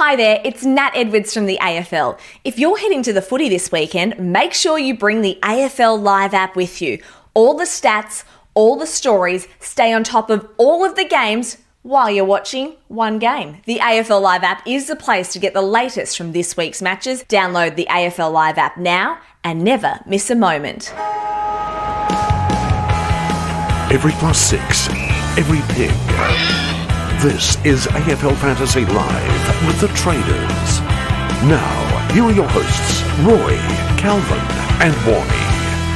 Hi there, it's Nat Edwards from the AFL. If you're heading to the footy this weekend, make sure you bring the AFL Live app with you. All the stats, all the stories, stay on top of all of the games while you're watching one game. The AFL Live app is the place to get the latest from this week's matches. Download the AFL Live app now and never miss a moment. Every +6, every pig. This is AFL Fantasy Live with the Traders. Now, here are your hosts, Roy, Calvin and Warnie.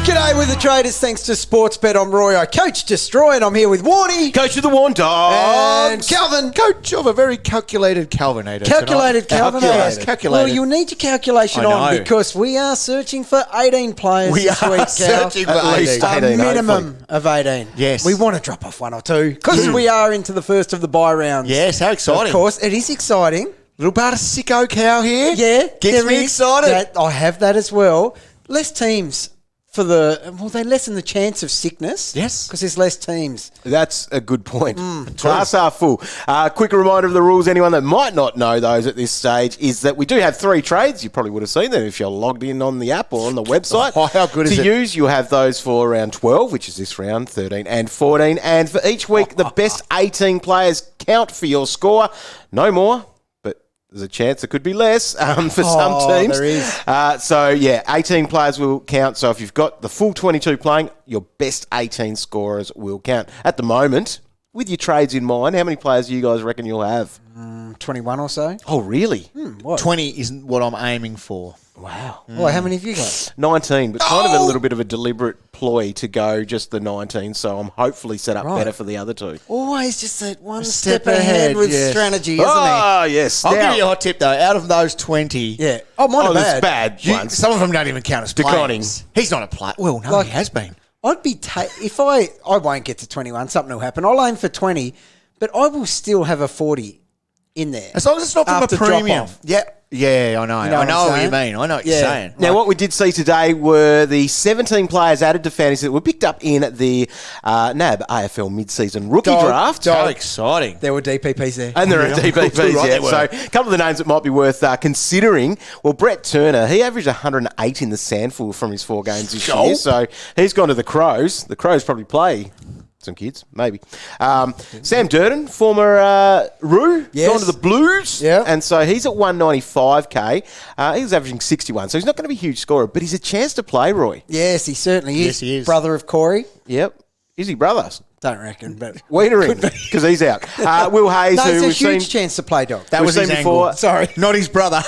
G'day with the Traders, thanks to Sportsbet. I'm Roy, I coach Destroy, and I'm here with Warnie. Coach of the Warn Dogs. And Calvin. Coach of a very calculated Calvinator. Calculated Calvinator. Calculated. Well, you'll need your calculation on because we are searching for 18 players this week, Cal. Searching for at least 18. a minimum of 18. Yes. We want to drop off one or two because we are into the first of the bye rounds. Yes, how exciting. Of course, it is exciting. Little part of sicko cow here. Yeah. Gets me excited. I have that as well. Less teams. They lessen the chance of sickness. Yes. Because there's less teams. That's a good point. Glass half full. Quick reminder of the rules. Anyone that might not know those at this stage is that we do have 3 trades. You probably would have seen them if you're logged in on the app or on the website. Oh, how good is it? To use, you have those for round 12, which is this round, 13 and 14. And for each week, the best 18 players count for your score. No more. There's a chance it could be less for some teams. There is. 18 players will count. So if you've got the full 22 playing, your best 18 scorers will count. At the moment, with your trades in mind, how many players do you guys reckon you'll have? 21 or so. Oh, really? What? 20 isn't what I'm aiming for. Wow. Well, how many have you got? 19, but kind of a little bit of a deliberate ploy to go just the 19. So I'm hopefully set up better for the other 2. Always just that one step ahead with strategy, isn't Yes. I'll Now- give you a hot tip, though. Out of those 20... he? Yeah. Oh, mine are there's bad. bad ones. Some of them don't even count as Declining. players. He's not a player. Well, no, he has been. I'd be... if I won't get to 21, something will happen. I'll aim for 20, but I will still have a 40 in there. As long as it's not from After a premium. drop-off. Yep. Yeah, I know. You know I know what what you I'm saying? mean. I know what you're saying. Now, what we did see today were the 17 players added to fantasy that were picked up in the NAB AFL mid-season rookie draft. How exciting. There were DPPs there. And there are DPPs, right yeah. they were. So a couple of the names that might be worth considering. Well, Brett Turner, he averaged 108 in the Sandful from his 4 games this year. So he's gone to the Crows. The Crows probably play some kids, maybe. Sam Durden, former Roo, gone to the Blues. Yeah. And so he's at 195K. He was averaging 61, so he's not going to be a huge scorer, but he's a chance to play, Roy. Yes, he certainly is. Yes, he is. Brother of Corey. Yep. Is he brothers? Don't reckon, but... Wienering, because he's out. Will Hayes, No, who it's a we've huge seen... chance to play, Dog. That We've was his seen angle. before. Sorry. Not his brother.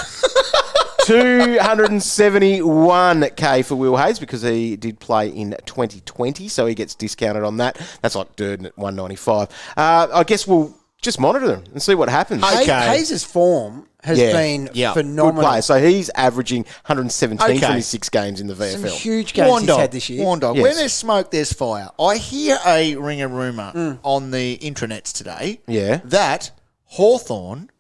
271K for Will Hayes because he did play in 2020, so he gets discounted on that. That's like Durden at 195. I guess we'll just monitor them and see what happens. Okay. Hayes' form has been phenomenal. Good player. So he's averaging 117 from Okay. his 6 games in the Some VFL. huge games he's had this year. Warn dog. Yes. Where there's smoke, there's fire. I hear a rumour on the intranets today that Hawthorn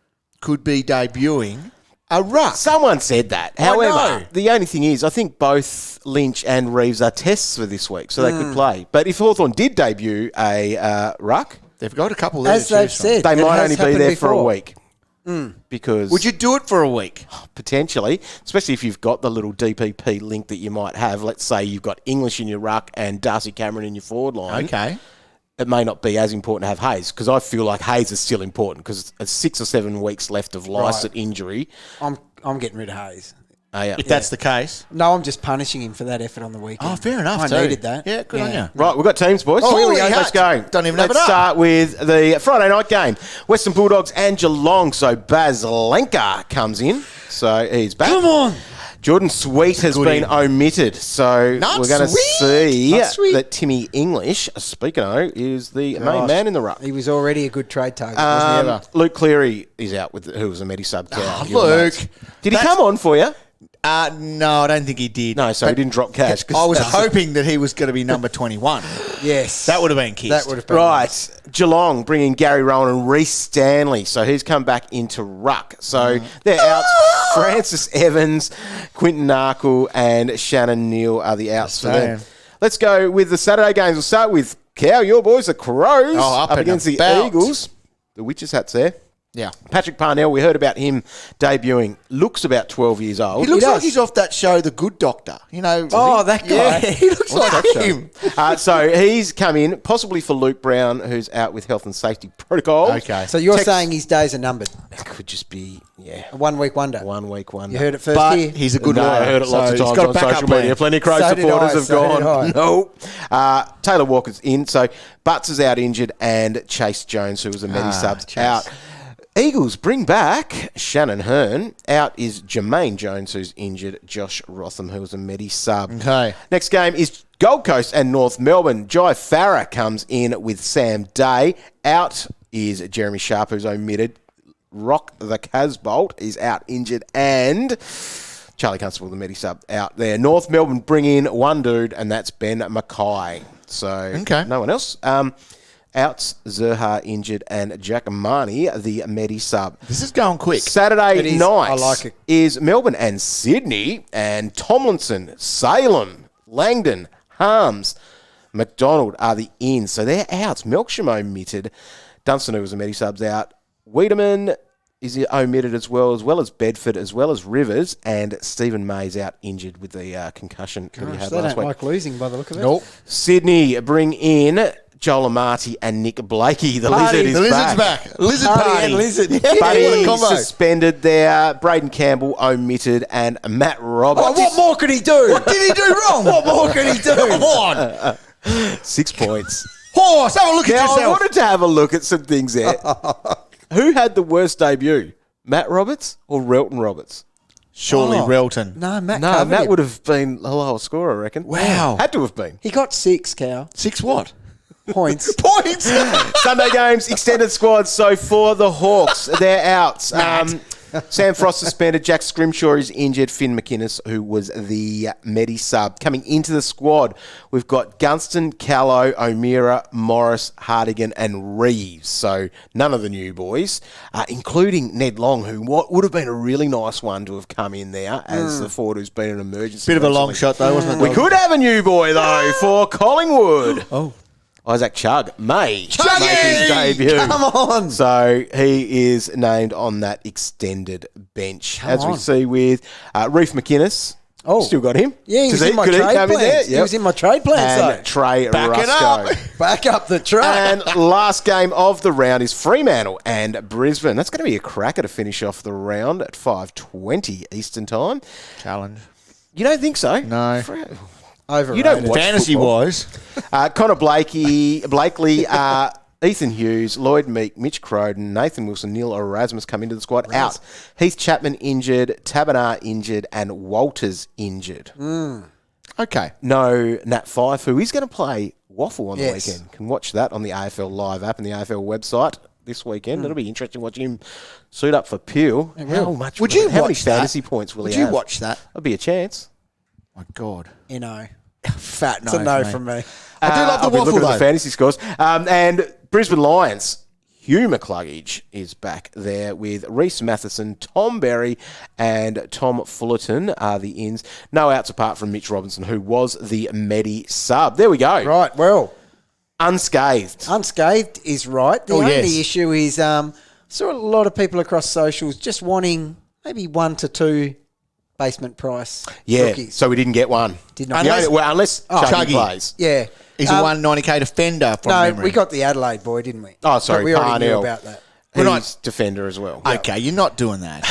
could be debuting a ruck. Someone said that. I However, know. the only thing is, I think both Lynch and Reeves are tests for this week, so they could play. But if Hawthorn did debut a ruck, They've got a couple there As to they've choose from. said, they it might has only be happened there for a before. week. Because Would you do it for a week? potentially, especially if you've got the little DPP link that you might have. Let's say you've got English in your ruck and Darcy Cameron in your forward line. Okay. It may not be as important to have Hayes because I feel like Hayes is still important because it's 6 or 7 weeks left of licet injury. I'm getting rid of Hayes. If that's the case. No, I'm just punishing him for that effort on the weekend. Oh, fair enough. I too. needed that. Yeah, good on you. Right, we've got teams, boys. Oh, here we go. Let's go. Don't even have Let's it up. start with the Friday night game. Western Bulldogs and Geelong. So Baz Lenka comes in. So he's back. Come on. Jordan Sweet has been omitted. So Not we're going to Sweet. see Not Sweet. that Timmy English, speaking of, is the main man in the ruck. He was already a good trade target, wasn't he ever? Luke Cleary is out, with who was a Medi-sub. Luke. Did he come on for you? No, I don't think he did. No, so he didn't drop cash. 'cause I was that's- hoping that he was going to be number 21. Yes. That would have been kissed. That would have been Right. Geelong bringing Gary Rowan and Reece Stanley. So he's come back into ruck. So they're out. Francis Evans, Quinton Narkle and Shannon Neal are the outs for them. Let's go with the Saturday games. We'll start with Cow, your boys, the Crows, up and against the about. Eagles. The Witches hats there. Yeah. Patrick Parnell, we heard about him debuting. Looks about 12 years old. He looks does. like he's off that show, The Good Doctor. You know. Oh, that guy. Yeah, he looks What's like that show? him. So he's come in, possibly for Luke Brown, who's out with health and safety protocols. Okay. So you're saying his days are numbered? It could just be, A 1 week wonder. 1 week wonder. You heard it first But here. he's a good No, lawyer. I heard it lots of so times he's got on a backup social plan. media. Plenty of Crow So did supporters I, have so did gone, I. no. Taylor Walker's in. So Butts is out injured and Chase Jones, who was a medi-subs, Chase. out. Eagles bring back Shannon Hearn. Out is Jermaine Jones, who's injured. Josh Rotham, who was a medi-sub. Okay. Next game is Gold Coast and North Melbourne. Jai Farah comes in with Sam Day. Out is Jeremy Sharp, who's omitted. Rock the Casbolt is out injured. And Charlie Constable, the medi-sub, out there. North Melbourne bring in one dude, and that's Ben Mackay. So Okay. no one else. Outs, Zerha injured, and Jack Marnie, the medi-sub. This is going quick. Saturday It is. night I like it. is Melbourne and Sydney, and Tomlinson, Salem, Langdon, Harms, McDonald are the ins. So they're out. Melksham omitted. Dunstan, who was a medi-sub's out. Wiedemann is omitted as well as Bedford, as well as Rivers, and Stephen May's out injured with the concussion that he Gosh, had they last don't week. like losing by the look of it. Nope. Sydney bring in Joel Amati and Nick Blakey. The Party. Lizard is The lizard's back. back. Lizard Party party. and lizard. Yeah, Buddy what a Buddy combo. suspended there. Braden Campbell omitted, and Matt Roberts. Oh, what more could he do? What did he do wrong? What more could he do? Come on. 6 points. Horse, have a look at Now, I yourself. wanted to have a look at some things there. Who had the worst debut? Matt Roberts or Relton Roberts? Surely Oh. Relton. No, Matt No, covered Matt him. would have been a lower score, I reckon. Wow. Had to have been. He got 6, Cal. 6 what? Points. Points. Sunday games, extended squads. So for the Hawks, they're out. Sam Frost suspended. Jack Scrimshaw is injured. Finn McInnes, who was the medi-sub. Coming into the squad, we've got Gunston, Callow, O'Meara, Morris, Hardigan and Reeves. So none of the new boys, including Ned Long, who would have been a really nice one to have come in there as the forward who's been an emergency. Bit of a long recently. shot, though, wasn't it? We could have a new boy, though, for Collingwood. Oh. Isaac Chugg may make his debut. Come on. So he is named on that extended bench. As we on. see with Reef McInnes. Oh. Still got him. Yeah, he was Could in my could trade come in there? plans. He Yep. was in my trade plans, And though. Trey Back it up. Rusco. Back up the truck. And last game of the round is Fremantle and Brisbane. That's going to be a cracker to finish off the round at 5:20 Eastern Time. Challenge. You don't think so? No. Overrated. You don't watch football. Fantasy-wise. Connor Blakey, Ethan Hughes, Lloyd Meek, Mitch Croden, Nathan Wilson, Neil Erasmus come into the squad. Out. Heath Chapman injured, Tabernar injured, and Walters injured. Okay. No Nat Fife, who is going to play Waffle on the Yes. weekend. Can watch that on the AFL Live app and the AFL website this weekend. It'll be interesting watching him suit up for Peel. How much? Would you How many watch that? fantasy points will Would he you have? watch that? That'd be a chance. My God. You know. Fat no. It's a no for from me. I do love the I'll be waffle, looking at though. the fantasy scores. And Brisbane Lions, Hugh McCluggage is back there with Reece Matheson, Tom Berry, and Tom Fullerton are the ins. No outs apart from Mitch Robinson, who was the medi-sub. There we go. Right, well, Unscathed. unscathed is right. The Oh, only yes. issue is saw a lot of people across socials just wanting maybe 1 to 2 basement price Yeah, rookies. so we didn't get one. Did not. Unless Chuggy Chuggy. plays. Yeah. He's a 190k defender from No, memory. we got the Adelaide boy, didn't we? Oh, sorry, But we already knew Parnell. about that. He's defender as well. Okay, you're not doing that.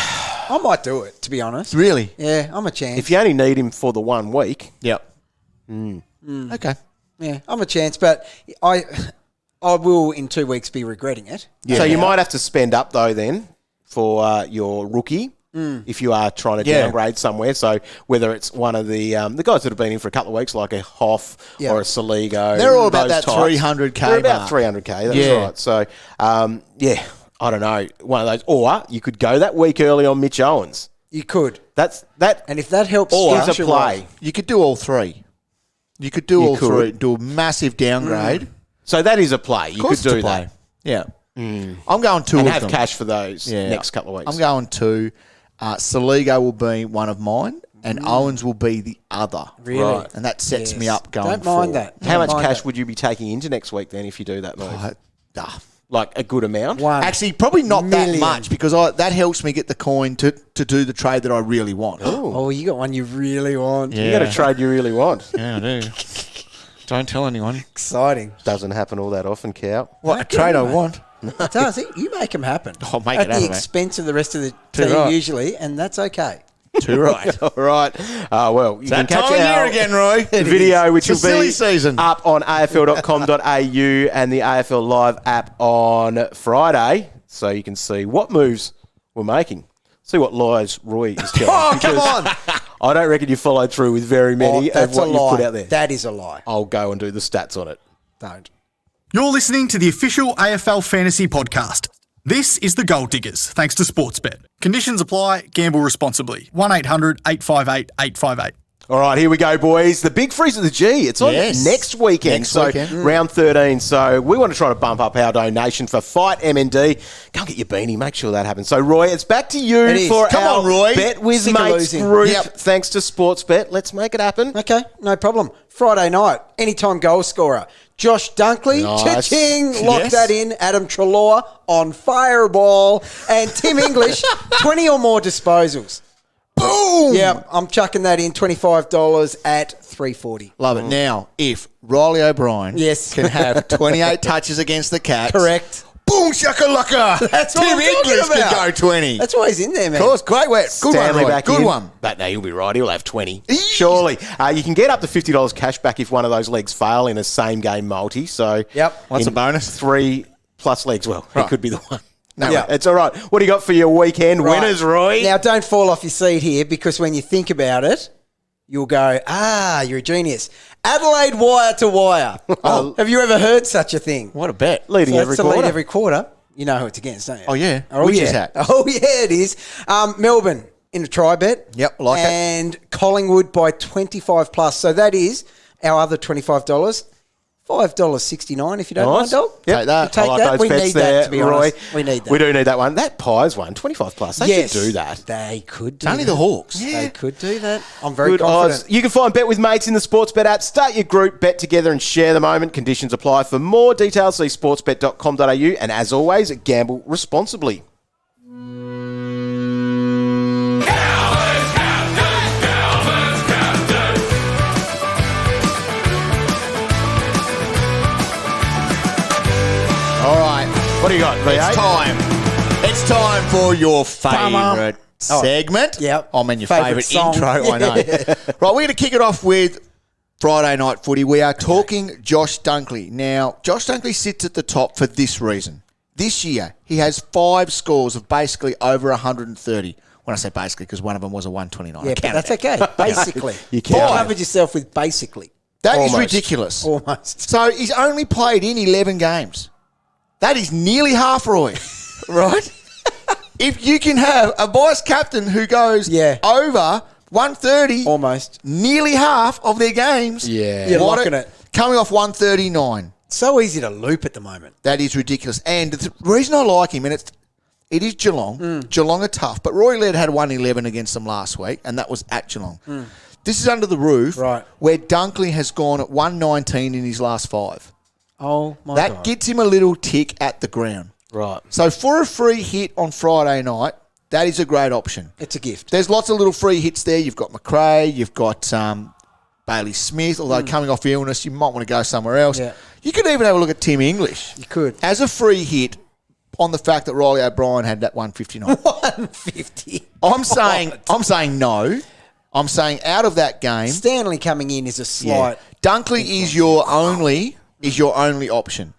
I might do it, to be honest. Really? Yeah, I'm a chance. If you only need him for the 1 week, Yep. Okay. Yeah, I'm a chance, but I will in 2 weeks be regretting it. so you might have to spend up though then for your rookie if you are trying to Yeah. downgrade somewhere. So whether it's one of the guys that have been in for a couple of weeks, like a Hoff Yeah. or a Saligo, They're all about those that types. 300k They're about mark. 300k. That's Yeah. right. So I don't know, one of those, or you could go that week early on Mitch Owens. You could. That And if that helps is a structure play. right- You could do all three. You could do all could. three. Do a massive downgrade. So that is a play. You Of course could do it's a play. that Yeah. I'm going 2 and of have them. cash for those Yeah. next couple of weeks. I'm going 2. Saligo will be one of mine, and Owens will be the other. Really? Right. And that sets me Yes. up going Don't mind forward. that. How Don't much mind cash that. would you be taking into next week then if you do that move? like a good amount. Actually, probably not million. that much because that helps me get the coin to do the trade that I really want. Oh, you got one you really want. You got a trade you really want. Yeah, I do. Don't tell anyone. Exciting. Doesn't happen all that often, Cow. What, a trade I want? It does. You make them happen. I'll make At it happen, the mate. expense of the rest of the Too team right. usually, and that's okay. Too right. All right. Well, you can That catch time of year our again, Roy. video, which will It's a silly be season. up on afl.com.au and the AFL Live app on Friday, so you can see what moves we're making. See what lies Roy is telling. Oh, come on. I don't reckon you followed through with very many of That's what a you've lie. put out there. That is a lie. I'll go and do the stats on it. Don't. You're listening to the official AFL Fantasy Podcast. This is the Gold Diggers, thanks to Sportsbet. Conditions apply. Gamble responsibly. 1-800-858-858. All right, here we go, boys. The Big Freeze of the G. It's on next weekend. Next so weekend. round 13. So we want to try to bump up our donation for Fight MND. Go and get your beanie. Make sure that happens. So, Roy, it's back to you It is. for Come our on, Roy. Bet with Sick of Mates losing. group. Yep. Thanks to Sportsbet. Let's make it happen. Okay, no problem. Friday night, anytime goal scorer. Josh Dunkley, Nice. cha-ching, lock Yes. that in. Adam Treloar on fireball. And Tim English, 20 or more disposals. Boom. Yeah, I'm chucking that in, $25 at $3.40. Love it. Now, if Riley O'Brien Yes. can have 28 touches against the Cats. Correct. Boom, shakalaka. That's what Tim I'm talking English about. can go 20. That's why he's in there, man. Of course, great work. Good Stanley one, Roy. back Good in. one. But no, he'll be right. He'll have 20. Surely. You can get up to $50 cash back if one of those legs fail in a same-game multi. So Yep. What's in a bonus? 3+ legs. Well, Right. it could be the one. No, Yeah. It's all right. What do you got for your weekend Right. winners, Roy? Now, don't fall off your seat here because when you think about it, you'll go, you're a genius. Adelaide wire to wire. Have you ever heard such a thing? What a bet. Leading So every that's the quarter. lead every quarter. You know who it's against, don't you? Oh, yeah. Oh, Which yeah. is that? Oh, yeah, it is. Melbourne in a try bet. Yep, like it. And Collingwood by 25 plus. So that is our other $25. $5.69 if you don't mind, Nice. dog. Yep. Take that. You take I like that. those We bets need there, that, to be Roy. honest. We need that. We do need that one. That Pies one, 25 plus. They Yes, should do that. They could do It's only that. the Hawks. They could do that. I'm very Good confident. odds. You can find Bet with Mates in the Sportsbet app. Start your group, bet together and share the moment. Conditions apply. For more details, see sportsbet.com.au. And as always, gamble responsibly. All right. What do you got, V8? It's time. It's time for your favourite segment. Yep. I mean, your Favourite favourite song. intro, I know. Right, we're going to kick it off with Friday night footy. We are talking Josh Dunkley. Now, Josh Dunkley sits at the top for this reason. This year, he has 5 scores of basically over 130. When I say basically, because one of them was a 129. Yeah, but that's okay. Basically. You count You it. covered yourself with basically. That is Almost. ridiculous. Almost. So he's only played in 11 games. That is nearly half, Roy. Right? If you can have a vice captain who goes over 130, Almost. nearly half of their games, Yeah. You're what locking it. coming off 139. So easy to loop at the moment. That is ridiculous. And the reason I like him, and it is Geelong. Geelong are tough, but Roy Laird had 111 against them last week, and that was at Geelong. This is under the roof, Right. where Dunkley has gone at 119 in his last 5. Oh, my That God. gets him a little tick at the ground. Right. So for a free hit on Friday night, that is a great option. It's a gift. There's lots of little free hits there. You've got McRae, you've got Bailey Smith, although coming off illness, you might want to go somewhere else. Yeah. You could even have a look at Tim English. You could. As a free hit on the fact that Riley O'Brien had that 159. 150. I'm saying no. I'm saying out of that game, Stanley coming in is a slight. Dunkley is your only option.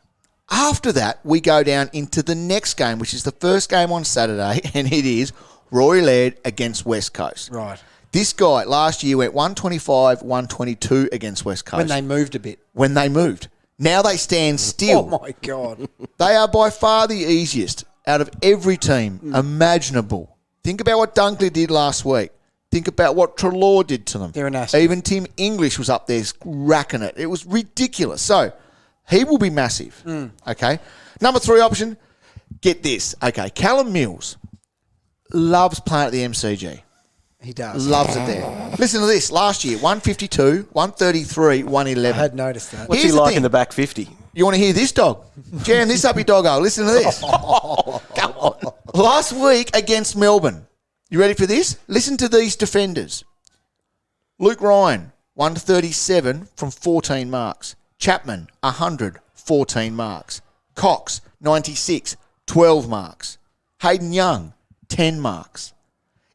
After that, we go down into the next game, which is the first game on Saturday, and it is Roy Laird against West Coast. Right. This guy last year went 125, 122 against West Coast. When they moved a bit. When they moved. Now they stand still. Oh, my God. They are by far the easiest out of every team imaginable. Think about what Dunkley did last week. Think about what Treloar did to them. They're nasty. Even Tim English was up there racking it. It was ridiculous. So, he will be massive. Okay. Number 3 option, get this. Okay, Callum Mills loves playing at the MCG. He does. Loves it there. Listen to this. Last year, 152, 133, 111. I had noticed that. What's Here's he the like thing. in the back 50? You want to hear this, dog? Jam this up your doggo. Listen to this. Come on. Last week against Melbourne. You ready for this? Listen to these defenders. Luke Ryan, 137 from 14 marks. Chapman, 100, 14 marks. Cox, 96, 12 marks. Hayden Young, 10 marks.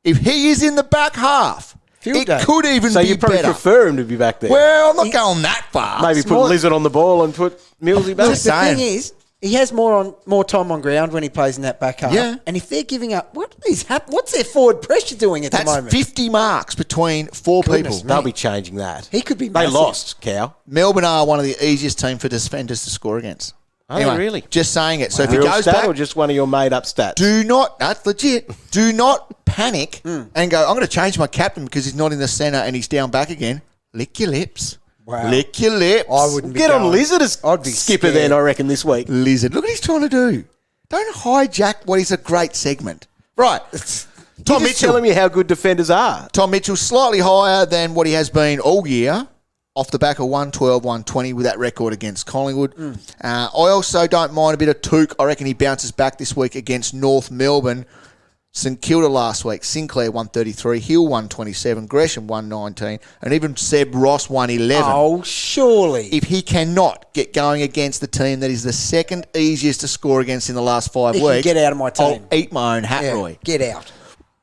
If he is in the back half, Field day. could even So be you probably better. prefer him to be back there. Well, I'm not going that far. Maybe put Lizard on the ball and put Millsy back. Look, the saying. thing is, he has more time on ground when he plays in that back half. Yeah. And if they're giving up, what's their forward pressure doing at the That's moment? 50 marks between four Goodness people. me. They'll be changing that. He could be They massive. lost, Cow. Melbourne are one of the easiest teams for defenders to score against. Are they really? Just saying it. So if he Real goes stat back, or just one of your made-up stats? do not, that's legit, do not panic and go, I'm going to change my captain because he's not in the centre and he's down back again. Lick your lips. Wow. Lick your lips. I wouldn't be Get on going. Lizard as I'd be skipper scared. then, I reckon, this week. Lizard. Look what he's trying to do. Don't hijack what is a great segment. Right. Tom Just Mitchell. telling me how good defenders are. Tom Mitchell slightly higher than what he has been all year, off the back of 112, 120 with that record against Collingwood. I also don't mind a bit of Took. I reckon he bounces back this week against North Melbourne. St Kilda last week, Sinclair 133, Hill 127, Gresham 119, and even Seb Ross 111. Oh, surely. If he cannot get going against the team that is the second easiest to score against in the last 5 He can weeks, get out of my team. I'll eat my own hat, Yeah, Roy. get out.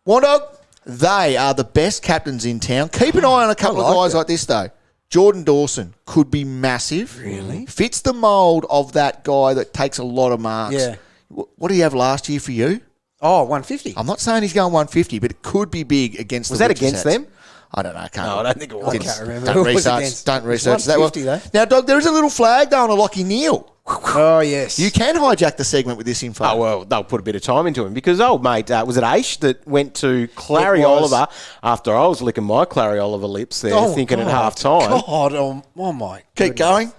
Wandog, they are the best captains in town. Keep an eye on a couple of guys like this, though. Jordan Dawson could be massive. Really? Fits the mould of that guy that takes a lot of marks. Yeah. What do you have last year for you? Oh, 150. I'm not saying he's going 150, but it could be big against Was the that Witches against hats. them? I don't know. I can't. No, I don't think it was. I can't remember. Don't Who was research. against? Don't research that. 150 though. Now, Dog, there is a little flag though on a Lockie Neal. Oh, yes. You can hijack the segment with this info. Oh, well, they'll put a bit of time into him because, old mate, was it Aish that went to Clary It was. Oliver after I was licking my Clary Oliver lips there, Oh, thinking God. at half time? God, oh my. Keep going.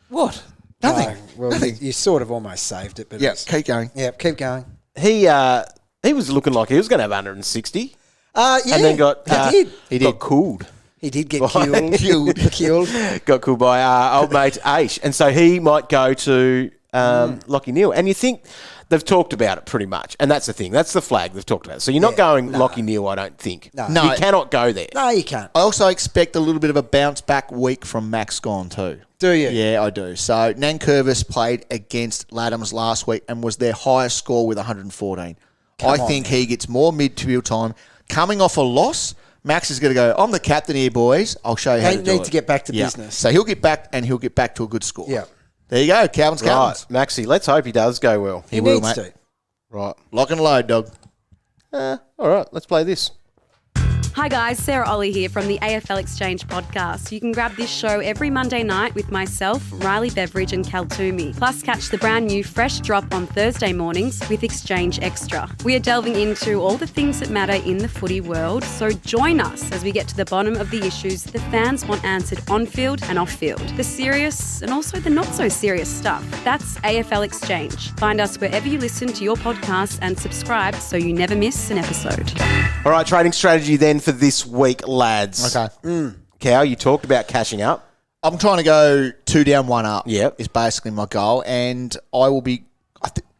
What? Nothing. No, well, Nothing. You sort of almost saved it. But Yeah, it's- keep going. Yeah, keep going. He was looking like he was going to have 160 Yeah, and then got he did. got cooled. He did get By- killed. killed. Got cooled by old mate Aish. And so he might go to Lockie Neal. And you think they've talked about it pretty much. And that's the thing. That's the flag they've talked about. So you're not going Lockie Neal, I don't think. No. You cannot go there. No, you can't. I also expect a little bit of a bounce back week from Max Gone too. Do you? Yeah, I do. So Nankervis played against Laddams last week and was their highest score with 114. I think he gets more mid-field time. Coming off a loss, Max is going to go, I'm the captain here, boys. I'll show you how They to do it. need to get back to Yeah. business. So he'll get back and he'll get back to a good score. Yeah. There you go. Calvin's Right, Calvin's. Maxie, let's hope he does go well. He will, needs mate. to. Right. Lock and load, dog. All right, let's play this. Hi guys, Sarah Ollie here from the AFL Exchange podcast. You can grab this show every Monday night with myself, Riley Beveridge and Cal Toomey. Plus catch the brand new Fresh Drop on Thursday mornings with Exchange Extra. We are delving into all the things that matter in the footy world, so join us as we get to the bottom of the issues the fans want answered on-field and off-field. The serious and also the not-so-serious stuff. That's AFL Exchange. Find us wherever you listen to your podcasts and subscribe so you never miss an episode. All right, trading strategy then for this week, lads. Okay. Cow, you talked about cashing up. I'm trying to go 2 down, 1 up. Yep. Is basically my goal. And I will be...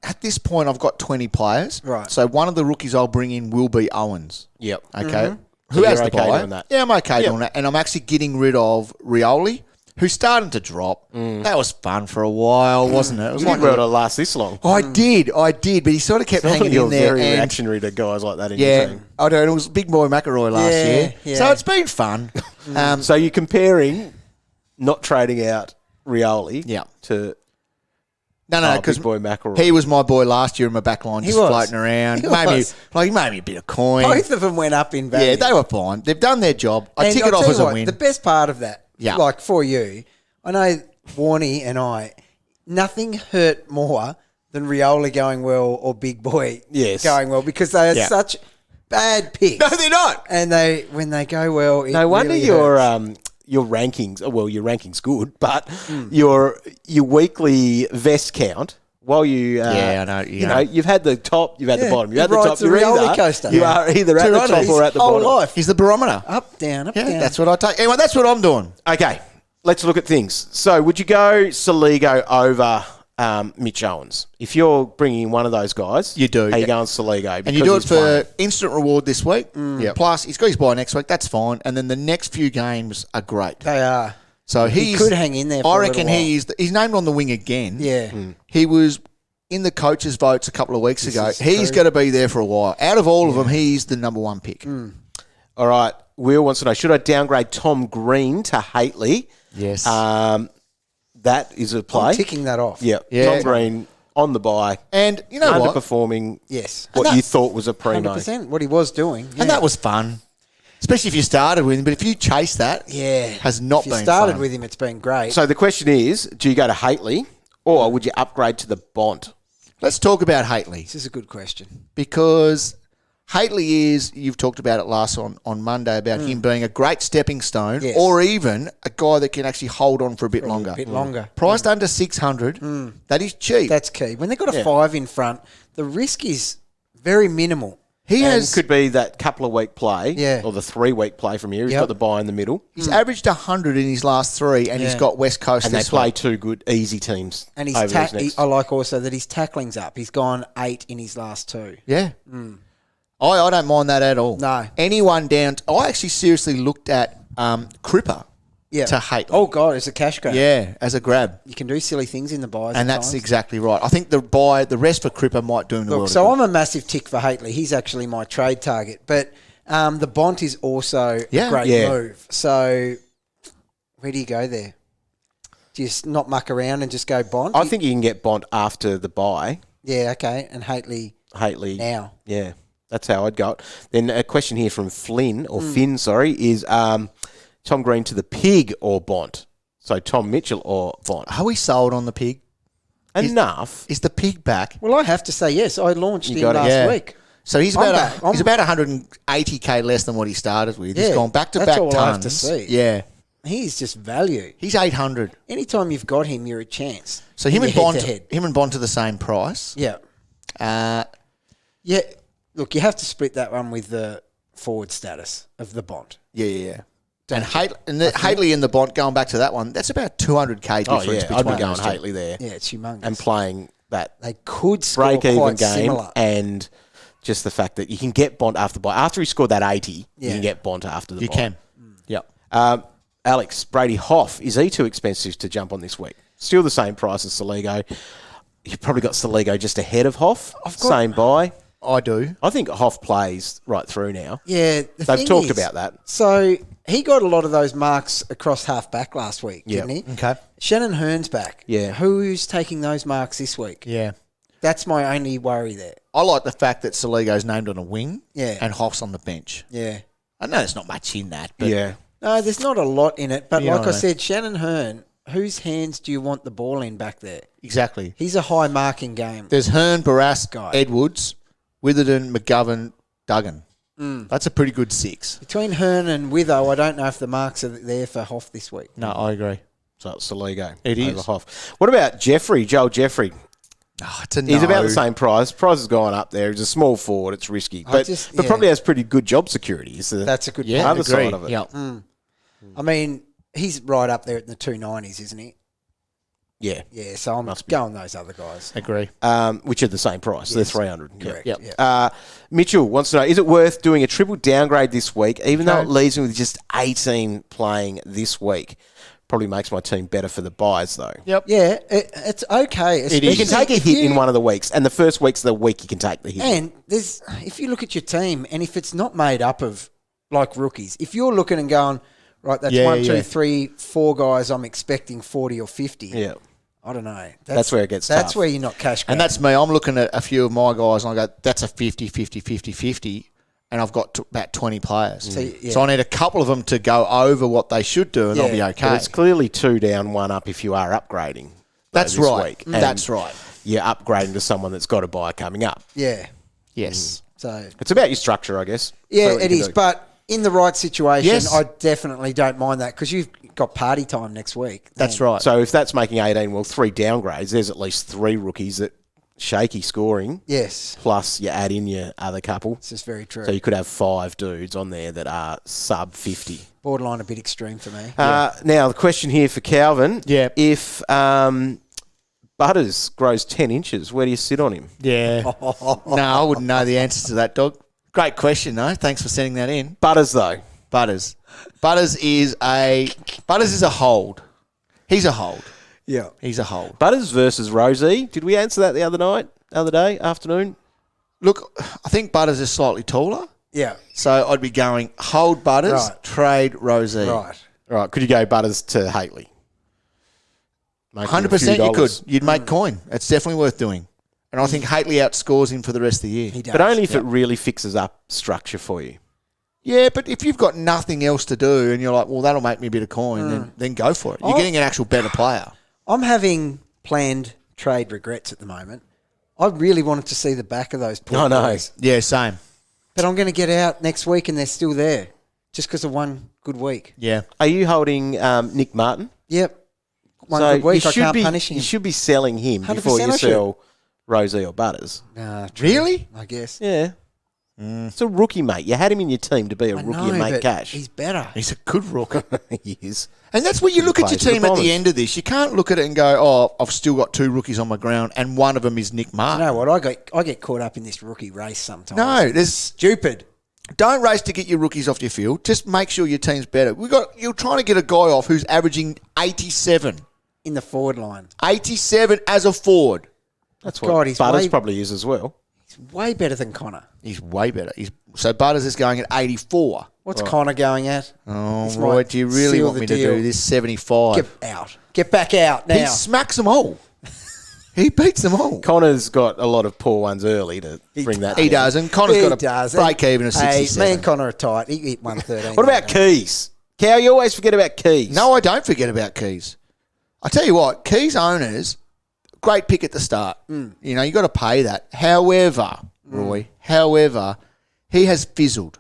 At this point, I've got 20 players. Right. So one of the rookies I'll bring in will be Owens. Yep. Okay. So Who has you're the okay buy? doing that? Yeah, I'm okay doing that. And I'm actually getting rid of Rioli, who's starting to drop. That was fun for a while, wasn't it? It was You like didn't really last this long. I did, but he sort of kept hanging You're in there. very and reactionary to guys like that in your yeah, team. I don't know. It was Big Boy McElroy last Yeah, year. yeah. So it's been fun. So you're comparing not trading out Rioli Yeah. to No, because Big Boy McElroy. he was my boy last year in my back line, just was. floating around. He Maybe was. he made me a bit of coin. Both of them went up in value. Yeah, they were fine. They've done their job. I And tick I'll it off tell as you a what, win. The best part of that, Yeah. like for you, I know Warney and I, nothing hurt more than Rioli going well or Big Boy Yes. going well because they are Yeah. such bad picks. No, they're not. And when they go well, it No wonder really your hurts. your rankings. Well, your rankings good, but your weekly vest count. While you, Yeah, I know, You know, you've had the top, you've had the Yeah, bottom, you had he the top. rides the You're roller either coaster. you Yeah. are either at Too the right, top his or at the whole bottom. life. He's the barometer. Up, down, up, Yeah, down. that's what I take. Anyway, that's what I'm doing. Okay, let's look at things. So, would you go Soligo over Mitch Owens? If you're bringing in one of those guys, You do, How you yeah. going Soligo? And you do it he's for playing. instant reward this week. Mm. Plus, he's got his bye next week. That's fine. And then the next few games are great. They are. So He could hang in there for I a reckon little while. he's named on the wing again. Yeah. He was in the coaches' votes a couple of weeks ago. is He's true. going to be there for a while. Out of all of them, he's the number one pick. All right. Will wants to know, should I downgrade Tom Green to Haitley? Yes. That is a play. I'm ticking that off. Yeah. Yeah. Tom Green on the bye. And you know what? Underperforming Yes. what And you that- thought was a primo. 100% what he was doing. And that was fun. Especially if you started with him. But if you chase that, yeah. has not if you been started fun. with him, it's been great. So the question is, do you go to Haitley or would you upgrade to the Bont? Let's talk about Haitley. this is a good question. Because Haitley is, you've talked about it last on Monday, about him being a great stepping stone Yes. or even a guy that can actually hold on for a bit longer. A bit longer. Priced under 600, that is cheap. That's key. When they've got a 5 in front, the risk is very minimal. he And has could be that couple of week play Yeah. or the 3-week play from here. He's Yep. got the bye in the middle. he's averaged 100 in his last 3 and he's Yeah. got West Coast And they this play week. 2 good, easy teams. And over these next. I like also that his tackling's up. He's gone 8 in his last 2. Yeah. I don't mind that at all. No. Anyone down... I actually seriously looked at Cripper Yeah. to Haitley. Oh, God, it's a cash grab. Yeah, as a grab. You can do silly things in the buys. And at that's times. exactly right. I think the rest for Cripper might do him the Look, world so of I'm a massive tick for Haitley. He's actually my trade target. But the Bont is also Yeah. a great Yeah. move. So where do you go there? Do you just not muck around and just go Bont? I think you can get Bont after the bye. Yeah, okay. And Haitley Haitley. now. Yeah, that's how I'd go it. Then a question here from Finn, is Tom Green to the Pig or Bont? So Tom Mitchell or Bont? Are we sold on the pig? Enough. Is the pig back? Well, I have to say yes. I launched You him got it. last Yeah. week. So he's I'm about back. he's about 180k less than what he started with. He's Yeah, gone back to that's back all tons. I have to see. Yeah, He's just value. he's 800. Anytime you've got him, you're a chance. So him You're and Bond, head-to-head. are the same price. Yeah. Yeah. Look, you have to split that one with the forward status of the Bond. Yeah. And Haitley and the Bond, going back to that one, that's about 200k Oh, difference yeah. I'd be between going those two. Haitley there Yeah, it's humongous. and playing that They could score break-even quite game similar. and just the fact that you can get Bont after the bye. After he scored that 80, you Yeah. can get Bont after the You bye. can. Yep. Alex, Brady Hoff, is he too expensive to jump on this week? Still the same price as Soligo. You've probably got Soligo just ahead of Hoff. Same buy. I do. I think Hoff plays right through now. Yeah, They've talked about that. So he got a lot of those marks across half back last week, didn't he? Okay. Shannon Hearn's back. Yeah. Who's taking those marks this week? Yeah. That's my only worry there. I like the fact that Soligo's named on a wing Yeah. and Hoff's on the bench. Yeah. I know there's not much in that, but Yeah. No, there's not a lot in it, but You know like I what I mean. said, Shannon Hearn, whose hands do you want the ball in back there? exactly. He's a high marking game. There's Hearn, Barras, Guy. Edwards, Witherden, McGovern, Duggan. That's a pretty good 6. Between Hearn and Witho, I don't know if the marks are there for Hoff this week. No, I agree. So it's Soligo It over is. Hoff. What about Jeffrey, Joel Jeffrey? Oh, it's a He's no. about the same price. Price has gone up there. He's a small forward. It's risky. But just- but yeah. probably has pretty good job security. Is the That's a good Yeah, point. other agree. side of it. Yeah. I mean, he's right up there at the 290s, isn't he? Yeah. Yeah, so I'm Must be. going those other guys. Agree. Which are the same price. Yes. They're 300. Correct. Yep. Yeah. Mitchell wants to know, is it worth doing a triple downgrade this week, even though it leaves me with just 18 playing this week? Probably makes my team better for the buys, though. Yep. Yeah, it's okay. You can take a hit in one of the weeks, and the first week's of the week you can take the hit. And there's, if you look at your team, and if it's not made up of like rookies, if you're looking and going, right, that's Yeah, 1, 2, yeah. 3, 4 guys, I'm expecting 40 or 50. Yeah. I don't know. That's where it gets That's tough. where you're not cash And that's me. I'm looking at a few of my guys, and I go, that's a 50, 50, 50, 50, and I've got about 20 players. yeah. So I need a couple of them to go over what they should do, and I'll be Yeah. okay. But it's clearly 2 down, 1 up if you are upgrading. That's this right. week. And That's right. You're upgrading to someone that's got a buy coming up. Yeah. Yes. So It's about your structure, I guess. yeah, So what it you is. can do. But in the right situation, Yes. I definitely don't mind that because you've got party time next week. That's right. So if that's making 18, well, 3 downgrades, there's at least 3 rookies that shaky scoring. Yes. Plus, you add in your other couple. This is very true. So you could have 5 dudes on there that are sub 50. Borderline a bit extreme for me. Now, the question here for Calvin. Yeah. If Butters grows 10 inches, where do you sit on him? Yeah. No, I wouldn't know the answer to that, dog. Great question, though. Thanks for sending that in. Butters, though. Butters is a hold. He's a hold. Yeah. He's a hold. Butters versus Rosie. Did we answer that the other day, afternoon? Look, I think Butters is slightly taller. Yeah. So I'd be going hold Butters, Right. trade Rosie. Right. All right, could you go Butters to Haitley? 100% you could. You'd make coin. It's definitely worth doing. And I think Haitley outscores him for the rest of the year. He does. But only if it really fixes up structure for you. Yeah, but if you've got nothing else to do and you're like, well, that'll make me a bit of coin, then go for it. You're getting an actual better player. I'm having planned trade regrets at the moment. I really wanted to see the back of those poor boys. Yeah, same. But I'm going to get out next week and they're still there just because of one good week. Yeah. Are you holding Nick Martin? Yep. One good week, I can't punish him. You should be selling him 100% before you I should. sell Rosie or Butters. Nah, true, Really? I guess. Yeah. It's a rookie, mate. You had him in your team to be a I rookie know, and make but cash. he's better. He's a good rookie. He is. And that's where you look at your Plays for the team at Bombers. the end of this. You can't look at it and go, oh, I've still got 2 rookies on my ground and one of them is Nick You Martin. know what? I get caught up in this rookie race sometimes. No, there's Stupid. Don't race to get your rookies off your field. Just make sure your team's better. You're trying to get a guy off who's averaging 87. In the forward line. 87 as a forward. That's God, what he's Butters way- probably is as well. He's way better than Connor. He's way better. So Butters is going at 84. What's Connor going at? Oh, This Roy, might do you really seal want the me to deal. do this? 75. Get out. Get back out now. He smacks them all. He beats them all. Connor's got a lot of poor ones early to bring that He down. does, and Connor's He got a does. break even of Hey, 67. me and Connor are tight. He hit 113. What about Keys? Cow, you always forget about Keys. No, I don't forget about Keys. I tell you what, Keys owners, great pick at the start. You know, you got to pay that. However, Roy, he has fizzled.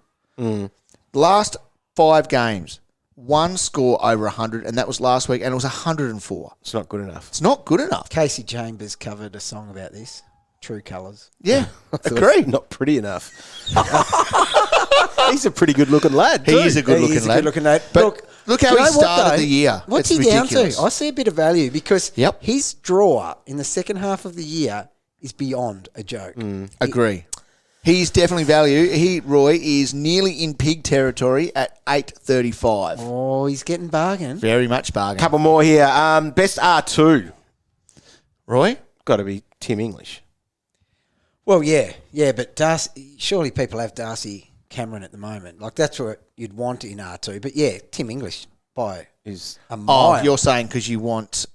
Last 5 games, 1 score over 100, and that was last week, and it was 104. It's not good enough. It's not good enough. Casey Chambers covered a song about this. True Colours. Yeah, agree. Not pretty enough. He's a pretty good looking lad. He is a good He looking is a lad. good-looking lad. But look how do you he know what, started though? the year. What's It's he ridiculous. down to? I see a bit of value because Yep. his draw in the second half of the year is beyond a joke. Agree. He's definitely value. Roy, is nearly in pig territory at 8.35. Oh, he's getting bargain. Very much bargain. Couple more here. Best R2. Roy? Got to be Tim English. Well, yeah, but Darcy, surely people have Darcy Cameron at the moment. Like, that's what you'd want in R2. But, yeah, Tim English by Is a mile. Oh, you're saying because you want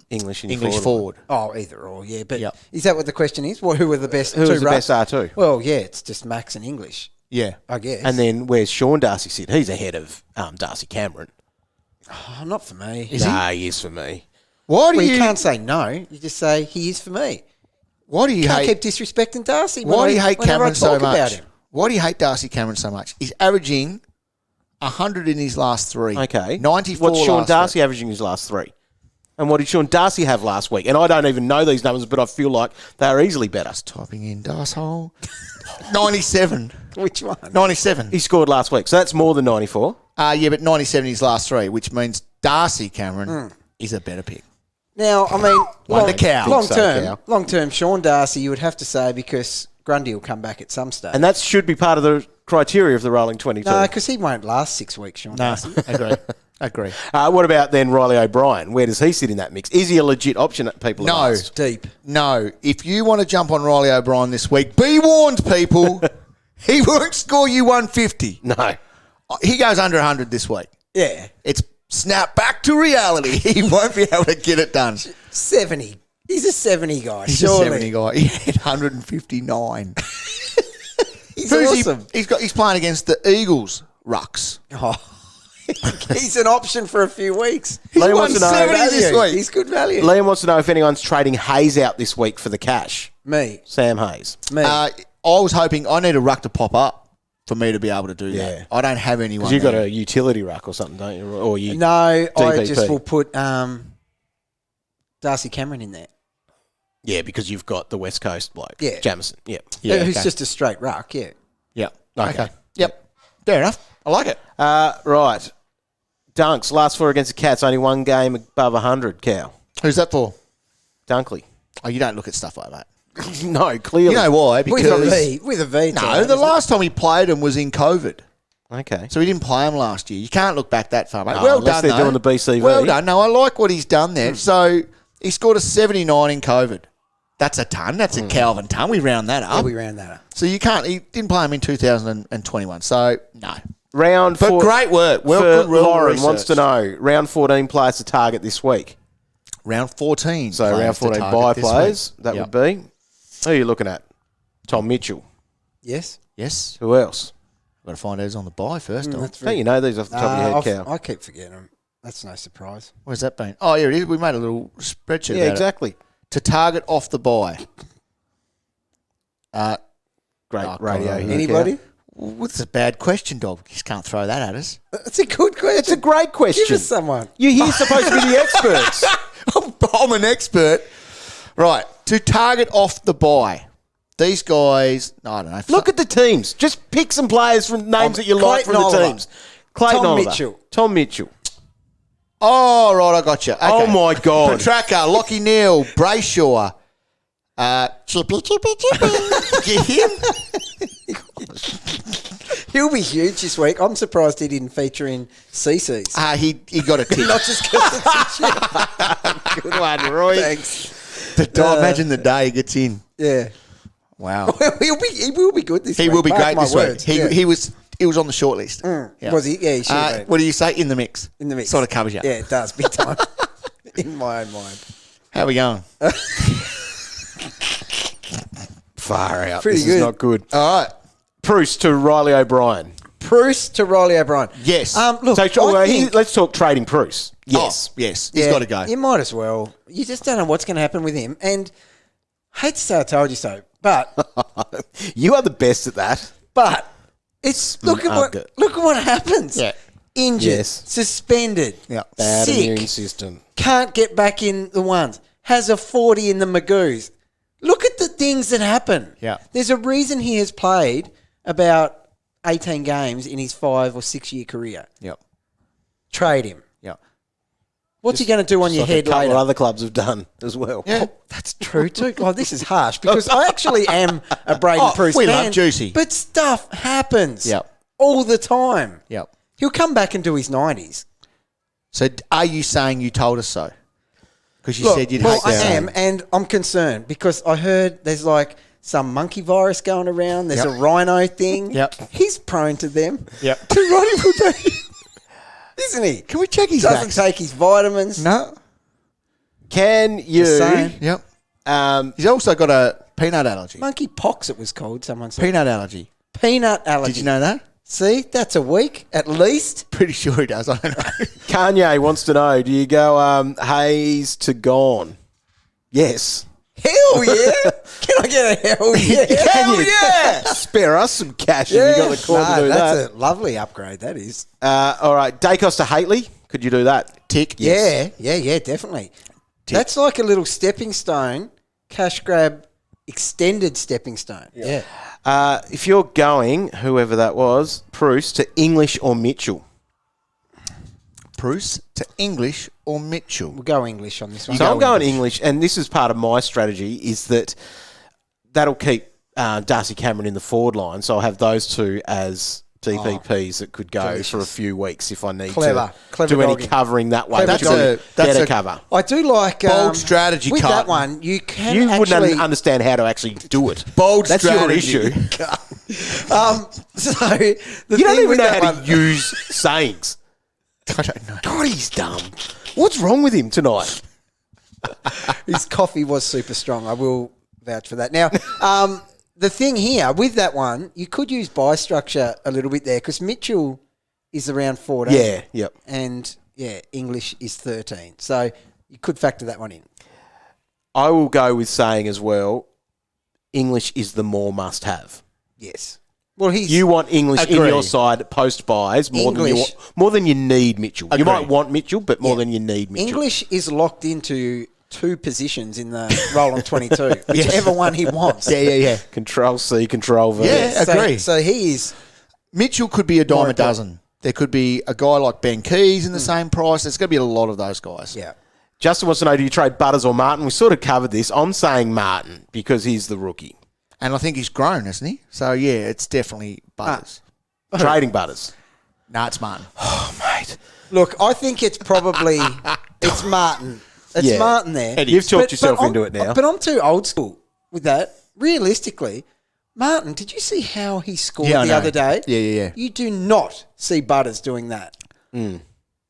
English in English forward. forward. Oh, either or, yeah. But Yep. is that what the question is? Well, who were the best Who two was the best rucks? R2? Well, yeah, it's just Max and English, Yeah. I guess. And then where's Sean Darcy sit? He's ahead of Darcy Cameron. Oh, not for me. Nah, he is for me. Why do Well, you, you can't say no. You just say he is for me. why do you Can't hate keep disrespecting Darcy. why do you hate whenever I Cameron so talk about much? him. Why do you hate Darcy Cameron so much? He's averaging 100 in his last 3. Okay. 94 What's Sean last Darcy week. averaging his last 3? And what did Sean Darcy have last week? And I don't even know these numbers, but I feel like they are easily better. Typing in Darcy. 97. Which one? 97. He scored last week, so that's more than 94. Yeah, but 97 in his last 3, which means Darcy Cameron is a better pick. Now, I mean, Wonder cow. long Think so, term, cow. long term, Sean Darcy, you would have to say because Grundy will come back at some stage. And that should be part of the criteria of the rolling 22. No, because he won't last 6 weeks, Sean Darcy. Agree. What about then Riley O'Brien? Where does he sit in that mix? Is he a legit option that people have No. asked? Deep. No. If you want to jump on Riley O'Brien this week, be warned, people. He won't score you 150. No. He goes under 100 this week. Yeah. It's snap back to reality. He won't be able to get it done. 70. He's a 70 guy, He's surely. a 70 guy. He hit 159. He's Who's awesome. He's playing against the Eagles rucks. Oh. He's an option for a few weeks. Liam won wants to know. 70 this Value. week. He's good value. Liam wants to know if anyone's trading Hayes out this week for the cash. Me. Sam Hayes. Me. I was hoping I need a ruck to pop up for me to be able to do Yeah. that. I don't have anyone. Because you've got there. a utility ruck or something, don't you? Or you? No, I DPP. just will put Darcy Cameron in there. Yeah, because you've got the West Coast bloke. Yeah. Jamison. Yeah. Who's just a straight ruck, yeah. Yeah. Okay. Yep. Fair enough. I like it. Right. Dunks, last 4 against the Cats, only one game above 100, Cow. Who's that for? Dunkley. Oh, you don't look at stuff like that. No, clearly. You know why? With Because a V. With a V. no, the last time he played him was in COVID. Okay. So he didn't play him last year. You can't look back that far, mate. No, Well unless done, they're doing the BCV. Well done. No, I like what he's done there. So he scored a 79 in COVID. That's a ton. That's a Calvin ton. We round that Yeah, up. we round that up. So you can't. He didn't play him in 2021. So no. Round But 4. great work. Well, for good Lauren research. wants to know, round 14 players to target this week. Round 14. So players round to 14 target bye this players, week. that Yep. would be. Who are you looking at? Tom Mitchell. Yes. Yes. Who else? Got to find out who's on the bye first. That's Don't you know these off the top of your head, Cow? I keep forgetting them. That's no surprise. Where's that been? Oh, here it is. We made a little spreadsheet. Yeah, about it. exactly. To target off the bye. Great Oh, radio God. here, Anybody? Cow. Well, that's a bad question, dog. You just can't throw that at us. It's a good question. It's a great question. Give us someone. You're here supposed to be the experts. I'm an expert. Right. To target off the bye. These guys, I don't know. Look at the teams. Just pick some players from names that you like from Clayton the Oliver. teams. Clayton Tom Oliver. Mitchell. Tom Mitchell. Oh, right, I got you. Okay. Oh, my God. Petrarca, Lockie Neal, Brayshaw. Chippy, chippy, chippy. Get him? He'll be huge this week. I'm surprised he didn't feature in CC's. He got a tick. Not just because it's a Good one, Roy. Thanks. Imagine the day he gets in. Yeah. Wow. He will be good this week. He will be Mark great my this words. week. Yeah. He was on the short list. Yeah. Was he? Yeah, he should have been. What do you say? In the mix. In the mix. Sort of covers you. Yeah, it does. Big time. In my own mind. How are we going? Far out. Pretty This good. is not good. All right. Bruce to Riley O'Brien. Bruce to Riley O'Brien. Yes. Look, So I think, let's talk trading Bruce. Yes. Oh, yes. He's got to go. You might as well. You just don't know what's going to happen with him. And hate to say I told you so, but You are the best at that. it's look at what happens. Yeah. Injured, Yes. suspended, Yeah. Bad sick, immune system. can't get back in the ones, has a 40 in the Magoos. Look at the things that happen. Yeah. There's a reason he has played about 18 games in his 5 or 6 year career. Yep. Trade him. Yep. What's he going to do on your Like head a couple later? of other clubs have done as well. Yeah. That's true too. Oh, this is harsh because I actually am a Braden Bruce we fan. love Juicy. But stuff happens Yep. all the time. Yep. He'll come back and do his 90s. So are you saying you told us so? Because you Look, said you'd well, hate I that. am, and I'm concerned because I heard there's like some monkey virus going around. There's Yep. a rhino thing. Yep. He's prone to them. Yep. To Roddy Wood, isn't he? Can we check his Doesn't vax? take his vitamins. No. Can you? saying. Yep. He's also got a peanut allergy. Monkey pox, it was called. Someone said Peanut allergy. peanut allergy. Did you know that? See, that's a week at least. Pretty sure he does. I don't know. Kanye wants to know: do you go Hayes to Gone? Yes. Hell yeah! Can I get a hell yeah? Hell yeah! Spare us some cash if you got the coin to do that's that. a lovely upgrade. That is. All right, Dacos to Haitley. Could you do that? Tick. Yeah, definitely. That's like a little stepping stone, cash grab, extended stepping stone. Yeah. If you're going, whoever that was, Bruce to English or Mitchell. Bruce to English or Mitchell. We'll go English on this one. So I'm going English, and this is part of my strategy, is that'll keep Darcy Cameron in the forward line, so I'll have those two as DPPs that could go for a few weeks if I need Clever to do any dogging. covering that way. Clever That's dogging. better That's a- cover. I do like Bold strategy, with Carlton. that one. You can You actually wouldn't understand how to actually do it. Bold That's strategy. your issue. So the You thing don't even with know that how one, to use sayings. I don't know. God, he's dumb. What's wrong with him tonight? his coffee was super strong. I will vouch for that. Now, the thing here with that one, you could use buy structure a little bit there because Mitchell is around 14. Yeah, yep. And English is 13. So you could factor that one in. I will go with saying as well, English is the more must-have. Yes. Well, You want English in Agree. your side post buys more English. than you need Mitchell. You Agree. might want Mitchell, but more Yeah. than you need Mitchell. English is locked into 2 positions in the roll on 22, whichever one he wants. Yeah. Control C, Control V. Yeah, agree. So he is. Mitchell could be a dime a dozen. There could be a guy like Ben Keys in the same price. There's going to be a lot of those guys. Yeah. Justin wants to know, do you trade Butters or Martin? We sort of covered this. I'm saying Martin because he's the rookie. And I think he's grown, hasn't he? So, yeah, it's definitely Butters. Trading Butters. Nah, it's Martin. Oh, mate. Look, I think it's probably it's Martin. It's Yeah. Martin there. You've talked yourself I'm- into it now. But I'm too old school with that. Realistically, Martin, did you see how he scored Yeah, I the know. other day? Yeah. You do not see Butters doing that.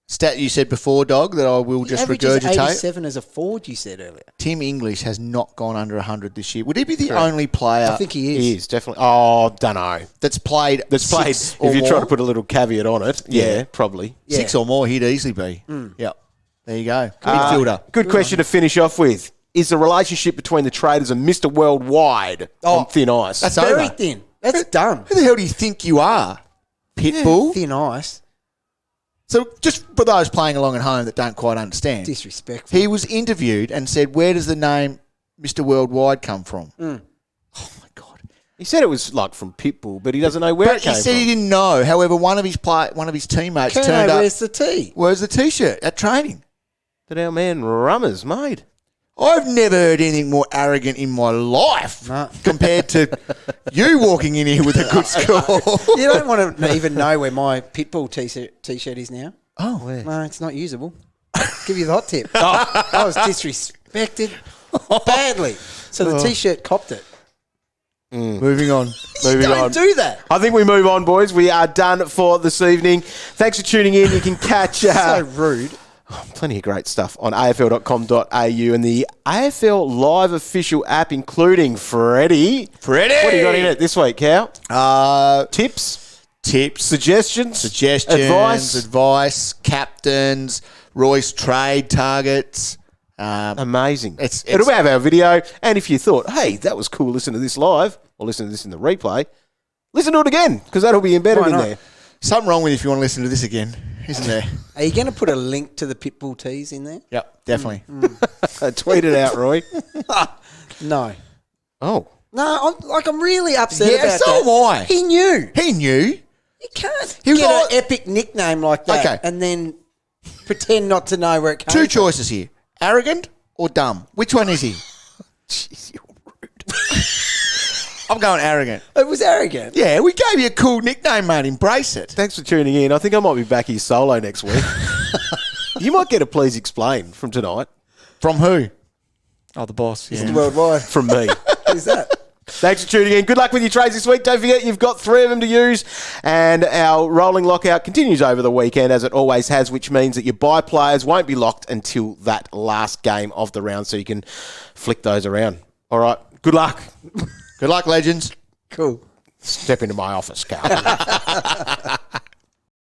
Stat you said before, Dog, that I will just Averages regurgitate. 87 as a forward, you said earlier. Tim English has not gone under 100 this year. Would he be the only player I think he is. He is, definitely. Oh, don't know. that's played That's played, six or if you more? try to put a little caveat on it, yeah, probably. Yeah. 6 or more, he'd easily be. Yep. There you go. Midfielder. Good question to finish off with. Is the relationship between the traders and Mr. Worldwide on thin ice? That's Very over. thin. That's done. Who the hell do you think you are, Pitbull? Thin ice. So just for those playing along at home that don't quite understand, Disrespectful. he was interviewed and said, where does the name Mr. Worldwide come from? Oh, my God. He said it was like from Pitbull, but he doesn't know where But it came he said he from. didn't know. However, one of his teammates Kerno, turned up. where's the tea? Where's the T-shirt at training? That our man Rummers made. I've never heard anything more arrogant in my life compared to you walking in here with a good score. You don't want to even know where my Pitbull t-shirt is now. Oh, where? No, it's not usable. Give you the hot tip. I was disrespected badly. So the t-shirt copped it. Moving on. Moving on. Don't do that. I think we move on, boys. We are done for this evening. Thanks for tuning in. You can catch So rude. plenty of great stuff on afl.com.au and the AFL Live official app, including Freddie. What do you got in it this week, Cow? Tips? Suggestions? Advice, captains, Royce trade targets. Amazing. It's- It'll have our video. And if you thought, hey, that was cool, listen to this live or listen to this in the replay, listen to it again because that'll be embedded Why in not? there. Something wrong with if you want to listen to this again, isn't there? Are you going to put a link to the Pitbull tees in there? Yep, definitely. Tweet it out, Roy. No. Oh. No, I'm really upset Yeah, about so that. am I. He knew. He knew. You can't He was get like- an epic nickname like that Okay. and then pretend not to know where it came Two from. choices here: arrogant or dumb. Which one is he? Jeez, you're rude. I'm going arrogant. It was arrogant. Yeah, we gave you a cool nickname, mate. Embrace it. Thanks for tuning in. I think I might be back here solo next week. You might get a please explain from tonight. From who? Oh, the boss. Yeah. Worldwide. From me. Who's that? Thanks for tuning in. Good luck with your trades this week. Don't forget, you've got 3 of them to use. And our rolling lockout continues over the weekend, as it always has, which means that your buy players won't be locked until that last game of the round, so you can flick those around. All right. Good luck. Good luck, legends. Cool. Step into my office, Carl.